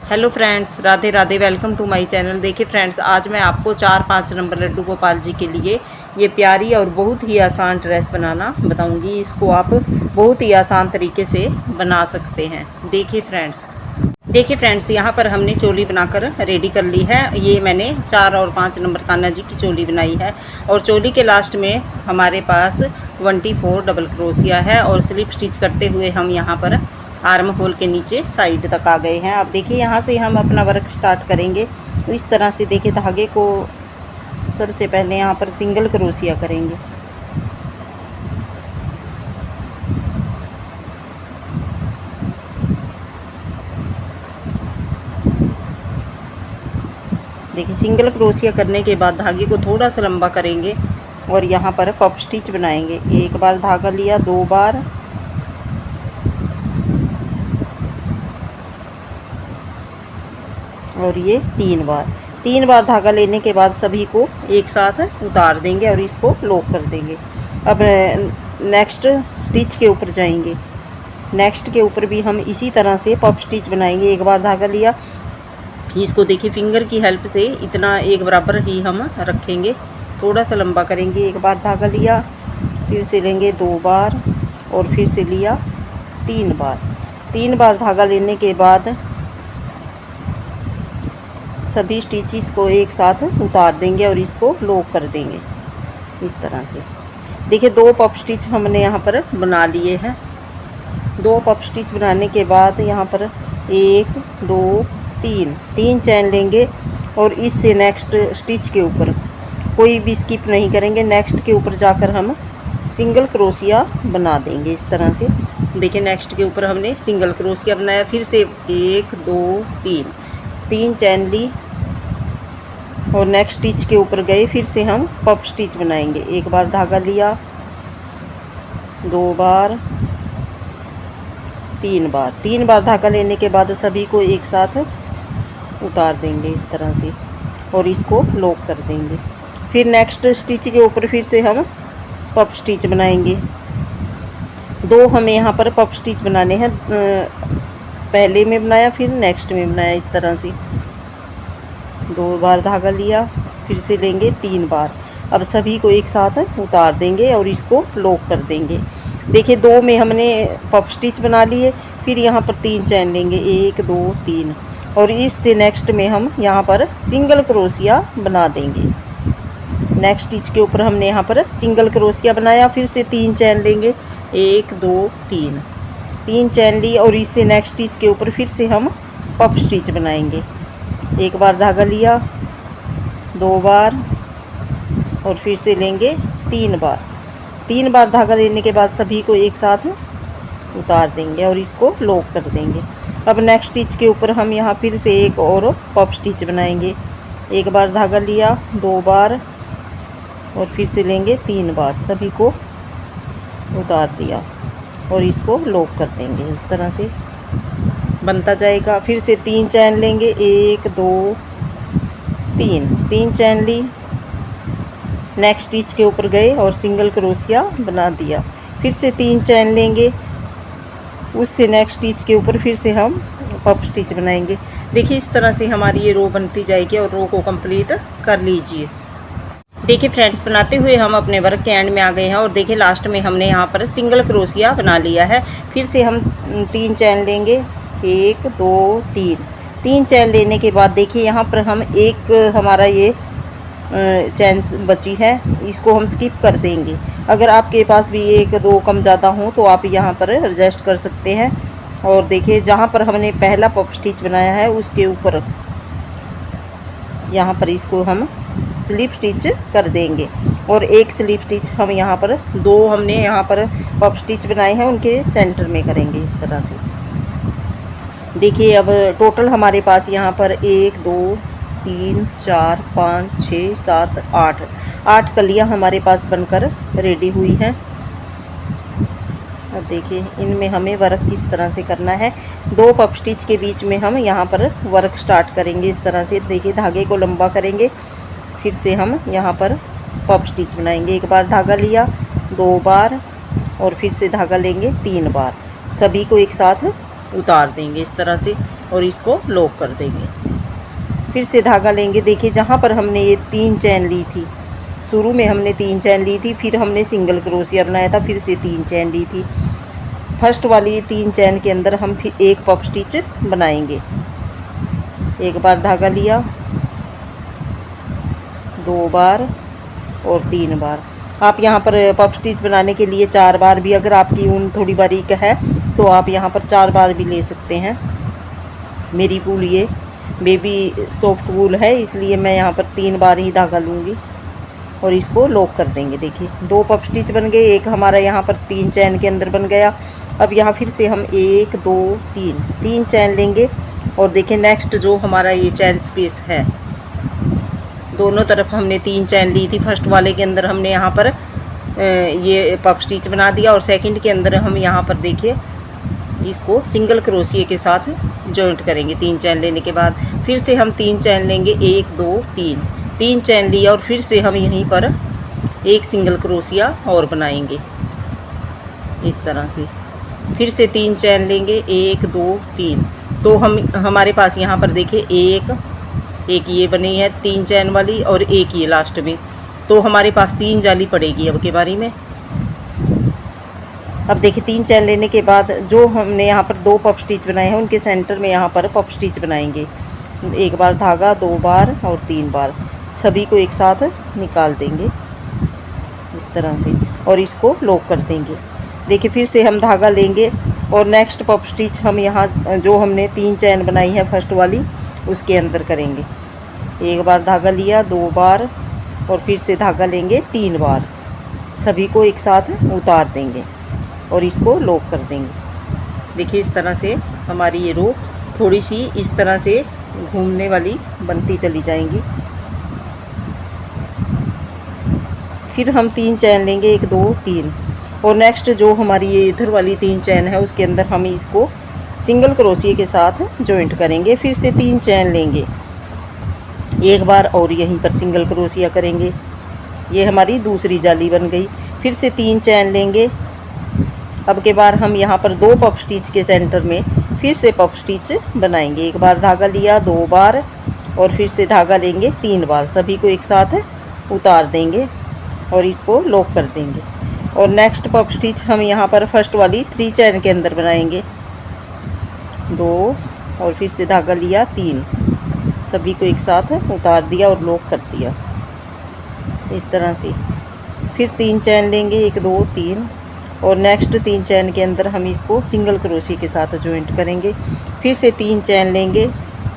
Hello friends, Radhe Radhe. Welcome to my channel. देखिए friends, आज मैं आपको 4-5 नंबर लड्डू गोपाल जी के लिए ये प्यारी और बहुत ही आसान ड्रेस बनाना बताऊंगी। इसको आप बहुत ही आसान तरीके से बना सकते हैं। देखिए फ्रेंड्स, यहाँ पर हमने चोली बनाकर रेडी कर ली है। ये मैंने 4 और 5 नंबर कान्हा जी की चोली बनाई है और चोली के लास्ट में हमारे पास 24 डबल क्रोशिया है और स्लिप स्टिच करते हुए हम यहाँ पर आर्म होल के नीचे साइड तक आ गए हैं। अब देखिए, यहाँ से हम अपना वर्क स्टार्ट करेंगे। इस तरह से देखिए, धागे को सबसे पहले यहाँ पर सिंगल क्रोशिया करेंगे। देखिए, सिंगल क्रोशिया करने के बाद धागे को थोड़ा सा लंबा करेंगे और यहाँ पर पफ स्टिच बनाएंगे। एक बार धागा लिया, 2 बार, और ये 3 बार धागा लेने के बाद सभी को एक साथ उतार देंगे और इसको लॉक कर देंगे। अब नेक्स्ट स्टिच के ऊपर जाएंगे। नेक्स्ट के ऊपर भी हम इसी तरह से पफ स्टिच बनाएंगे। एक बार धागा लिया, इसको देखिए फिंगर की हेल्प से इतना एक बराबर ही हम रखेंगे, थोड़ा सा लंबा करेंगे। एक बार धागा लिया, फिर से लेंगे 2 बार और फिर से लिया 3 बार। 3 बार धागा लेने के बाद सभी स्टिचेस को एक साथ उतार देंगे और इसको लॉक कर देंगे इस तरह से। देखिए, 2 पफ स्टिच हमने यहाँ पर बना लिए हैं। 2 पफ स्टिच बनाने के बाद यहाँ पर 1 2 3 चैन लेंगे और इससे नेक्स्ट स्टिच के ऊपर कोई भी स्किप नहीं करेंगे। नेक्स्ट के ऊपर जाकर हम सिंगल क्रोशिया बना देंगे इस तरह से। देखिए, नेक्स्ट के ऊपर हमने सिंगल क्रोशिया बनाया। फिर से 1 2 3 चैन ली और नेक्स्ट स्टिच के ऊपर गए। फिर से हम पफ स्टिच बनाएंगे। एक बार धागा लिया, 2 बार, 3 बार धागा लेने के बाद सभी को एक साथ उतार देंगे इस तरह से और इसको लॉक कर देंगे। फिर नेक्स्ट स्टिच के ऊपर फिर से हम पफ स्टिच बनाएंगे। 2 हमें यहाँ पर पफ स्टिच बनाने हैं। पहले में बनाया, फिर नेक्स्ट में बनाया इस तरह से। 2 बार धागा लिया, फिर से लेंगे 3 बार। अब सभी को एक साथ उतार देंगे और इसको लॉक कर देंगे। देखिए, 2 में हमने पफ स्टिच बना लिए। फिर यहाँ पर 3 चैन लेंगे, 1 2 3 और इससे नेक्स्ट में हम यहाँ पर सिंगल क्रोशिया बना देंगे। नेक्स्ट स्टिच के ऊपर हमने यहाँ पर सिंगल क्रोशिया बनाया। फिर से 3 चैन लेंगे, 1 2 3 चैन ली और इससे नेक्स्ट स्टिच के ऊपर फिर से हम पफ स्टिच बनाएंगे। एक बार धागा लिया, 2 बार और फिर से लेंगे 3 बार धागा लेने के बाद सभी को एक साथ उतार देंगे और इसको लॉक कर देंगे। अब नेक्स्ट स्टिच के ऊपर हम यहाँ फिर से एक और पफ स्टिच बनाएंगे। एक बार धागा लिया, 2 बार और फिर से लेंगे 3 बार, सभी को उतार दिया और इसको लॉक कर देंगे। इस तरह से बनता जाएगा। फिर से 3 चैन लेंगे, 1 2 3 चैन ली। नेक्स्ट स्टिच के ऊपर गए और सिंगल क्रोशिया बना दिया। फिर से 3 चैन लेंगे, उससे नेक्स्ट स्टिच के ऊपर फिर से हम पफ स्टिच बनाएंगे। देखिए, इस तरह से हमारी ये रो बनती जाएगी और रो को कंप्लीट कर लीजिए। देखिए फ्रेंड्स, बनाते हुए हम अपने वर्क के एंड में आ गए हैं और देखिए लास्ट में हमने यहाँ पर सिंगल क्रोशिया बना लिया है। फिर से हम 3 चैन लेंगे, 1 2 3 चैन लेने के बाद देखिए यहाँ पर हम एक हमारा ये चैन बची है, इसको हम स्किप कर देंगे। अगर आपके पास भी 1 2 कम ज़्यादा हो तो आप यहाँ पर एडजस्ट कर सकते हैं। और देखिए, जहाँ पर हमने पहला पफ स्टिच बनाया है उसके ऊपर यहाँ पर इसको हम स्लिप स्टिच कर देंगे और एक स्लिप स्टिच हम यहाँ पर 2 हमने यहाँ पर पफ स्टिच बनाए हैं उनके सेंटर में करेंगे इस तरह से। देखिए, अब टोटल हमारे पास यहाँ पर 1 2 3 4 5 6 7 8 कलियाँ हमारे पास बनकर रेडी हुई हैं। अब देखिए, इनमें हमें वर्क किस तरह से करना है। 2 पफ स्टिच के बीच में हम यहाँ पर वर्क स्टार्ट करेंगे इस तरह से। देखिए, धागे को लंबा करेंगे, फिर से हम यहाँ पर पफ स्टिच बनाएंगे। एक बार धागा लिया, 2 बार और फिर से धागा लेंगे 3 बार, सभी को एक साथ उतार देंगे इस तरह से और इसको लॉक कर देंगे। फिर से धागा लेंगे। देखिए जहाँ पर हमने ये 3 चैन ली थी, शुरू में हमने 3 चैन ली थी, फिर हमने सिंगल क्रोशिया बनाया था, फिर से 3 चैन ली थी। फर्स्ट वाली 3 चैन के अंदर हम फिर एक पफ स्टिच बनाएंगे। एक बार धागा लिया, 2 बार और 3 बार। आप यहाँ पर पफ स्टिच बनाने के लिए 4 बार भी, अगर आपकी ऊन थोड़ी बारीक है तो आप यहाँ पर 4 बार भी ले सकते हैं। मेरी वूल ये बेबी सॉफ्ट वूल है, इसलिए मैं यहाँ पर 3 बार ही धागा लूँगी और इसको लॉक कर देंगे। देखिए 2 पफ स्टिच बन गए, एक हमारा यहाँ पर 3 चैन के अंदर बन गया। अब यहाँ फिर से हम 1 2 3 चैन लेंगे और देखिए नेक्स्ट जो हमारा ये चैन स्पेस है, दोनों तरफ हमने 3 चैन ली थी। फर्स्ट वाले के अंदर हमने यहाँ पर ये पफ स्टिच बना दिया और सेकंड के अंदर हम यहाँ पर देखिए इसको सिंगल क्रोशिए के साथ जॉइंट करेंगे। 3 चैन लेने के बाद फिर से हम 3 चैन लेंगे, 1 2 3 चैन लिया और फिर से हम यहीं पर एक सिंगल क्रोशिया और बनाएंगे इस तरह से। फिर से 3 चैन लेंगे, 1 2 3। तो हमारे पास यहाँ पर देखिए एक ये बनी है 3 चैन वाली और एक ये लास्ट में, तो हमारे पास 3 जाली पड़ेगी अब के बारी में। अब देखिए 3 चैन लेने के बाद जो हमने यहाँ पर 2 पफ स्टिच बनाए हैं उनके सेंटर में यहाँ पर पफ स्टिच बनाएंगे। 1 बार धागा, 2 बार और 3 बार, सभी को एक साथ निकाल देंगे इस तरह से और इसको लॉक कर देंगे। देखिए फिर से हम धागा लेंगे और नेक्स्ट पफ स्टिच हम यहाँ जो हमने 3 चैन बनाई है फर्स्ट वाली उसके अंदर करेंगे। 1 बार धागा लिया, 2 बार और फिर से धागा लेंगे 3 बार, सभी को एक साथ उतार देंगे और इसको लॉक कर देंगे। देखिए इस तरह से हमारी ये रो थोड़ी सी इस तरह से घूमने वाली बनती चली जाएंगी। फिर हम 3 चैन लेंगे, 1 2 3 और नेक्स्ट जो हमारी ये इधर वाली 3 चैन है उसके अंदर हम इसको सिंगल क्रोशिए के साथ जॉइंट करेंगे। फिर से 3 चैन लेंगे, 1 बार और यहीं पर सिंगल क्रोशिया करेंगे। ये हमारी दूसरी जाली बन गई। फिर से 3 चैन लेंगे। अब के बार हम यहाँ पर 2 पफ स्टिच के सेंटर में फिर से पफ स्टिच बनाएंगे। 1 बार धागा लिया, 2 बार और फिर से धागा लेंगे 3 बार, सभी को एक साथ उतार देंगे और इसको लॉक कर देंगे। और नेक्स्ट पफ स्टिच हम यहाँ पर फर्स्ट वाली 3 चैन के अंदर बनाएंगे। 2 और फिर से धागा लिया, 3, सभी को एक साथ उतार दिया और लॉक कर दिया इस तरह से। फिर 3 चैन लेंगे, 1 2 3 और नेक्स्ट 3 चैन के अंदर हम इसको सिंगल क्रोशिया के साथ जॉइंट करेंगे। फिर से 3 चैन लेंगे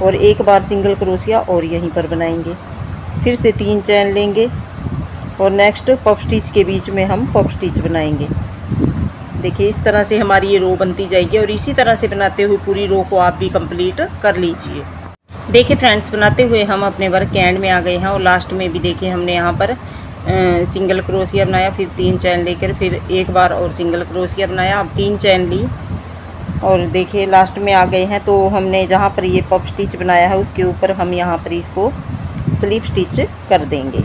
और 1 बार सिंगल क्रोशिया और यहीं पर बनाएंगे। फिर से 3 चैन लेंगे और नेक्स्ट पफ स्टिच के बीच में हम पफ स्टिच बनाएंगे। देखिए इस तरह से हमारी ये रो बनती जाएगी और इसी तरह से बनाते हुए पूरी रो को आप भी कंप्लीट कर लीजिए। देखिए फ्रेंड्स, बनाते हुए हम अपने वर्क के एंड में आ गए हैं और लास्ट में भी देखिए हमने यहाँ पर सिंगल क्रोशिया बनाया, फिर 3 चैन लेकर फिर 1 बार और सिंगल क्रोशिया बनाया। अब 3 चैन ली और देखिए लास्ट में आ गए हैं। तो हमने जहाँ पर ये पफ स्टिच बनाया है उसके ऊपर हम यहाँ पर इसको स्लिप स्टिच कर देंगे।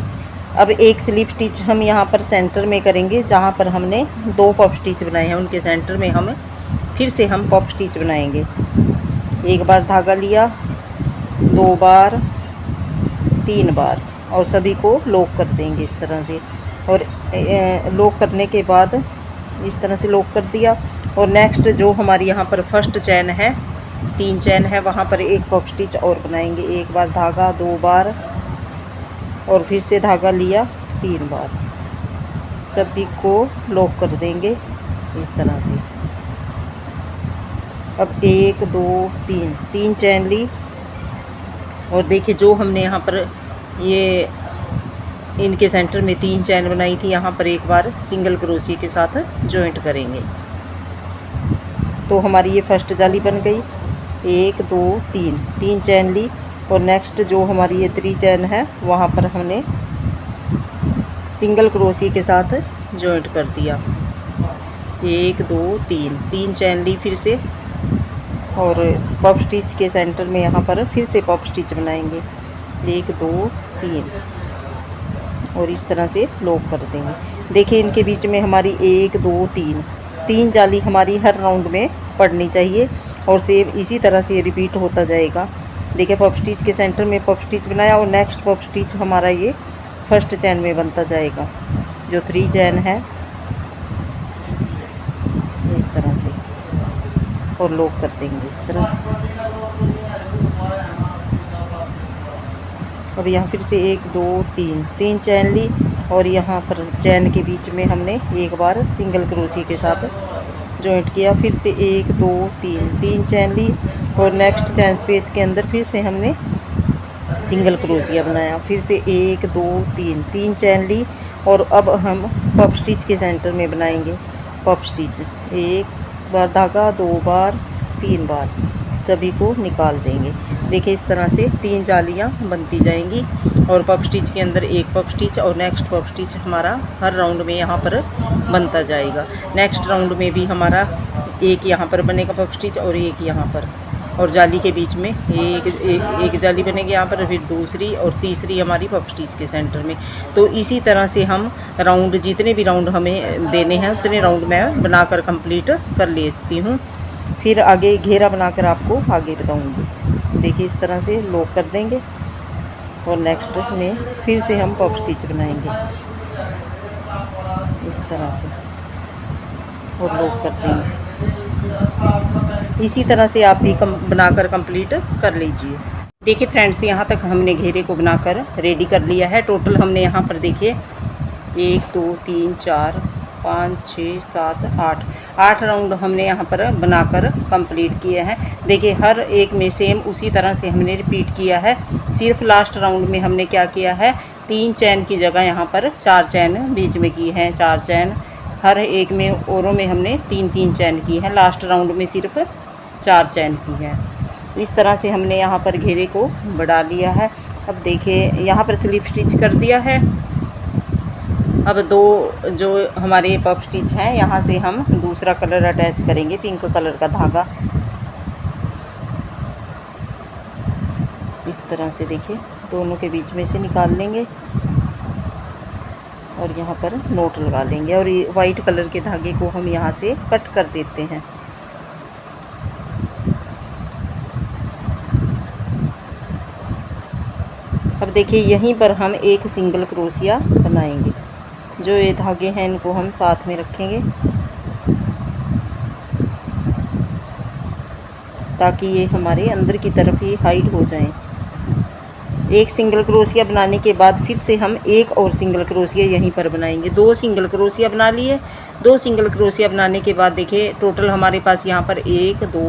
अब एक स्लिप स्टिच हम यहाँ पर सेंटर में करेंगे, जहाँ पर हमने 2 पफ स्टिच बनाए हैं उनके सेंटर में हम फिर से हम पफ स्टिच बनाएंगे। 1 बार धागा लिया, 2 बार, 3 बार और सभी को लॉक कर देंगे इस तरह से। और लॉक करने के बाद इस तरह से लॉक कर दिया। और नेक्स्ट जो हमारी यहाँ पर फर्स्ट चैन है, 3 चैन है, वहाँ पर एक पफ स्टिच और बनाएंगे। 1 बार धागा, 2 बार और फिर से धागा लिया, 3 बार, सभी को लॉक कर देंगे इस तरह से। अब 1 2 3 चैन ली और देखिए जो हमने यहाँ पर ये इनके सेंटर में 3 चैन बनाई थी, यहाँ पर 1 बार सिंगल क्रोशिया के साथ जॉइंट करेंगे। तो हमारी ये फर्स्ट जाली बन गई। 1 2 3 चैन ली और नेक्स्ट जो हमारी ये 3 चैन है वहाँ पर हमने सिंगल क्रोशिया के साथ जॉइंट कर दिया। 1 2 3 चैन ली फिर से और पफ स्टिच के सेंटर में यहाँ पर फिर से पफ स्टिच बनाएंगे। 1 2 3 और इस तरह से लॉक कर देंगे। देखिए इनके बीच में हमारी 1 2 3 जाली हमारी हर राउंड में पड़नी चाहिए और सेम इसी तरह से ये रिपीट होता जाएगा। देखिए पफ स्टिच के सेंटर में पफ स्टिच बनाया और नेक्स्ट पफ स्टिच हमारा ये फर्स्ट चैन में बनता जाएगा, जो 3 चैन है इस तरह से, और लॉक कर देंगे इस तरह से। अब यहाँ फिर से 1 2 3 चैन ली और यहाँ पर चैन के बीच में हमने एक बार सिंगल क्रोशिया के साथ जॉइंट किया। फिर से 1 2 3 चैन ली और नेक्स्ट चैन स्पेस के अंदर फिर से हमने सिंगल क्रोशिया बनाया। फिर से 1 2 3 चैन ली और अब हम पफ स्टिच के सेंटर में बनाएंगे पफ स्टिच। 1 बार धागा, 2 बार, 3 बार, सभी को निकाल देंगे। देखिए इस तरह से 3 जालियाँ बनती जाएंगी और पफ स्टिच के अंदर एक पफ स्टिच और नेक्स्ट पफ स्टिच हमारा हर राउंड में यहाँ पर बनता जाएगा। नेक्स्ट राउंड में भी हमारा एक यहाँ पर बनेगा पफ स्टिच और एक यहाँ पर, और जाली के बीच में एक जाली बनेगी यहाँ पर, फिर दूसरी और तीसरी हमारी पफ स्टिच के सेंटर में। तो इसी तरह से हम राउंड, जितने भी राउंड हमें देने हैं उतने राउंड मैं बनाकर कंप्लीट कर लेती हूँ। फिर आगे घेरा बनाकर आपको आगे बताऊँगी। देखिए इस तरह से लॉक कर देंगे और नेक्स्ट में फिर से हम पफ स्टिच बनाएंगे इस तरह से और लॉक कर देंगे। इसी तरह से आप भी बनाकर कंप्लीट कर लीजिए। देखिए फ्रेंड्स, यहाँ तक हमने घेरे को बनाकर रेडी कर लिया है। टोटल हमने यहाँ पर देखिए 1 2 3 4 5 6 7 8 राउंड हमने यहाँ पर बनाकर कंप्लीट किए हैं। देखिए हर एक में सेम उसी तरह से हमने रिपीट किया है। सिर्फ लास्ट राउंड में हमने क्या किया है, 3 चैन की जगह यहाँ पर 4 चैन बीच में की है। 4 चैन हर एक में, औरों में हमने 3 चैन की है। लास्ट राउंड में सिर्फ 4 चैन की है। इस तरह से हमने यहाँ पर घेरे को बढ़ा लिया है। अब देखिए यहाँ पर स्लिप स्टिच कर दिया है। अब 2 जो हमारे पफ स्टिच हैं यहाँ से हम दूसरा कलर अटैच करेंगे, पिंक कलर का धागा इस तरह से। देखिए दोनों के बीच में से निकाल लेंगे और यहाँ पर नोट लगा लेंगे और ये वाइट कलर के धागे को हम यहाँ से कट कर देते हैं। अब देखिए यहीं पर हम एक सिंगल क्रोशिया बनाएंगे। जो ये धागे हैं इनको हम साथ में रखेंगे ताकि ये हमारे अंदर की तरफ ही हाइड हो जाएं। एक सिंगल क्रोशिया बनाने के बाद फिर से हम एक और सिंगल क्रोशिया यहीं पर बनाएंगे। 2 सिंगल क्रोशिया बना लिए। 2 सिंगल क्रोशिया बनाने के बाद देखिए टोटल हमारे पास यहाँ पर 1 2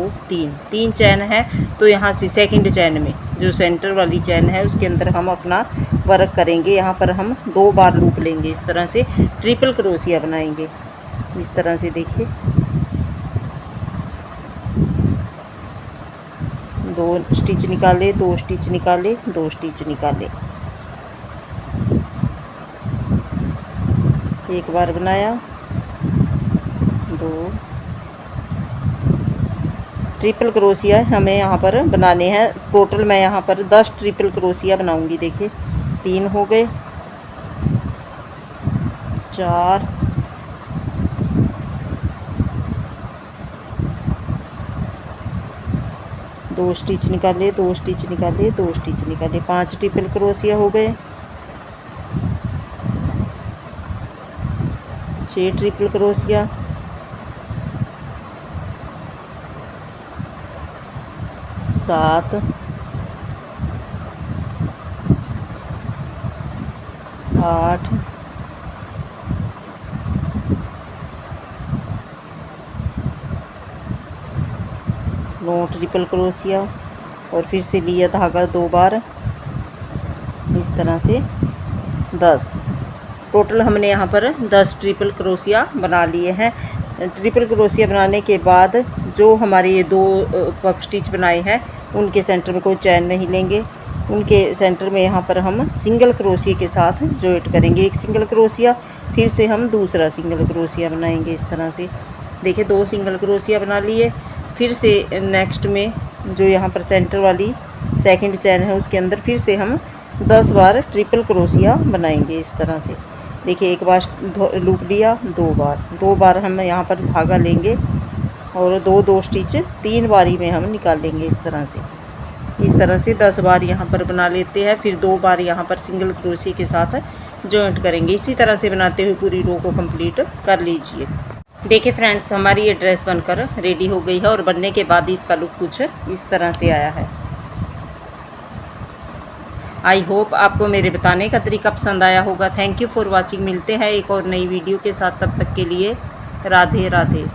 3 चैन है। तो यहाँ से सेकंड चैन में जो सेंटर वाली चैन है उसके अंदर हम अपना वर्क करेंगे। यहाँ पर हम 2 बार लूप लेंगे। इस तरह से ट्रिपल क्रोशिया बनाएंगे इस तरह से। देखिए 2 स्टिच निकाले, 2 स्टिच निकाले, 2 स्टिच निकाले, एक बार बनाया, 2 ट्रिपल क्रोशिया हमें यहाँ पर बनाने हैं। टोटल मैं यहाँ पर 10 ट्रिपल क्रोशिया बनाऊंगी। देखिए 3 हो गए, 4, 2 स्टिच निकाले, 2 स्टिच निकाले, 2 स्टिच निकाले, 5 ट्रिपल क्रोशिया हो गए, 6 ट्रिपल क्रोशिया, 7, 8, 9 ट्रिपल क्रोशिया और फिर से लिया धागा 2 बार इस तरह से 10। टोटल हमने यहाँ पर 10 ट्रिपल क्रोशिया बना लिए हैं। ट्रिपल क्रोशिया बनाने के बाद जो हमारे ये 2 पफ स्टिच बनाए हैं उनके सेंटर में कोई चैन नहीं लेंगे। उनके सेंटर में यहाँ पर हम सिंगल क्रोशिया के साथ जॉइंट करेंगे। एक सिंगल क्रोशिया, फिर से हम दूसरा सिंगल क्रोशिया बनाएंगे इस तरह से। देखिए 2 सिंगल क्रोशिया बना लिए। फिर से नेक्स्ट में जो यहाँ पर सेंटर वाली सेकंड चैन है उसके अंदर फिर से हम 10 बार ट्रिपल क्रोशिया बनाएंगे इस तरह से। देखिए एक बार लूप लिया, 2 बार हम यहाँ पर धागा लेंगे और दो दो स्टिच 3 बारी में हम निकालेंगे इस तरह से 10 बार यहाँ पर बना लेते हैं। फिर 2 बार यहाँ पर सिंगल क्रोशिया के साथ जॉइंट करेंगे। इसी तरह से बनाते हुए पूरी रो को कंप्लीट कर लीजिए। देखिए फ्रेंड्स, हमारी ये ड्रेस बनकर रेडी हो गई है और बनने के बाद इसका लुक कुछ इस तरह से आया है। आई होप आपको मेरे बताने का तरीका पसंद आया होगा। Thank you for watching. मिलते हैं एक और नई वीडियो के साथ, तब तक के लिए राधे राधे।